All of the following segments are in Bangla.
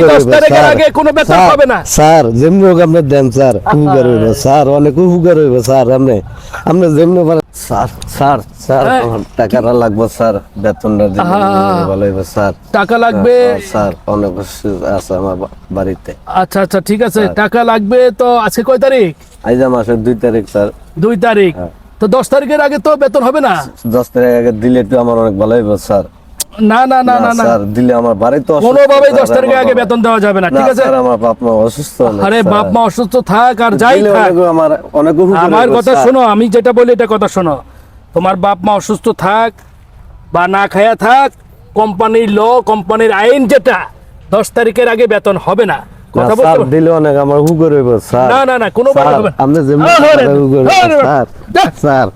10 তারিখের আগে কোনো বেতন হবে না স্যার যেমনি হোক আপনি দেন স্যার উপকার হইব স্যার অনেক উপকার হইব স্যার আপনি যেমনি পারেন স্যার স্যার স্যার আমার টাকাটা লাগবে স্যার বেতনটা দিলে ভালো হইব স্যার টাকা লাগবে স্যার অনেক কিছু আছে আমার বাড়িতে আচ্ছা আচ্ছা ঠিক আছে টাকা লাগবে তো আজকে কয় তারিখ আজ মাসের 2 তারিখ স্যার 2 তারিখ তো 10 তারিখের আগে তো বেতন হবে না 10 তারিখ আগে দিলে তো আমার অনেক ভালো হইব স্যার না না না না না স্যার দিলে আমার বাড়ি তো কোনোভাবেই 10 তারিখের আগে বেতন দেওয়া যাবে না ঠিক আছে স্যার আমার বাপ মা অসুস্থ আরে বাপ মা অসুস্থ থাক আর যাই থাক আমার অনেক আমার কথা শোনো আমি যেটা বলি এটা কথা শোনো তোমার বাপ মা অসুস্থ থাক বা না খায়া থাক কোম্পানির ল কোম্পানির আইন যেটা 10 তারিখের আগে বেতন হবে না কথা বলতে স্যার দিলে অনেক আমার হুগর হইব স্যার না না না কোনো ব্যাপার হবে না আপনি যেমন হুগর স্যার স্যার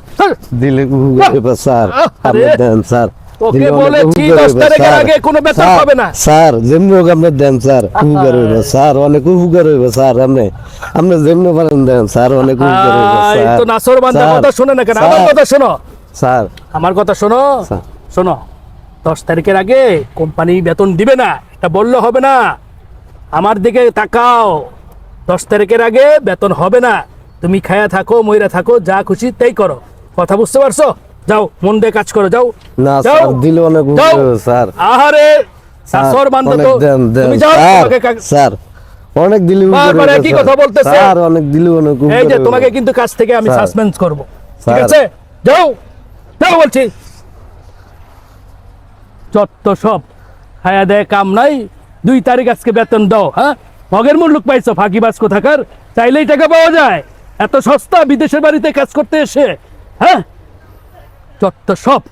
দিলে হুগর হইব স্যার আপনি দেন স্যার ওকে বলেছি 10 তারিখের আগে কোনো বেতন হবে না স্যার যেমনি হোক আপনি দেন স্যার উপকার হইব স্যার অনেক উপকার হইব স্যার আপনি যেমনি পারেন দেন স্যার অনেক উপকার হইব এই স্যার তো নাসর বান্দা কথা শুনে না কেন আমার কথা শোনো স্যার আমার কথা শোনো শোনো 10 তারিখের আগে কোম্পানি বেতন দিবে না এটা বললে হবে না আমার দিকে তাকাও 10 তারিখের আগে বেতন হবে না তুমি খায়া থাকো মইরা থাকো যা খুশি তাই করো কথা বুঝতে পারছো যাও মন দিয়ে কাজ করো যাও না স্যার দিলে অনেক উপকার হইব স্যার আহারে নাসর বান্দা তো তুমি যাও স্যার অনেক দিলে বারবার একই কথা বলতেছে স্যার অনেক দিলে অনেক এই যে তোমাকে কিন্তু কাজ থেকে আমি সাসপেন্ড করব ঠিক আছে যাও যাও বলছি যত সব খায়া দেয় কাম নাই 2 তারিখ আজকে বেতন দাও হ্যাঁ মগের মুল্লুক পাইছো ফাঁকিবাজ কোথাকার চাইলেই টাকা পাওয়া যায় এত সস্তা বিদেশের বাড়িতে কাজ করতে এসে হ্যাঁ যত সব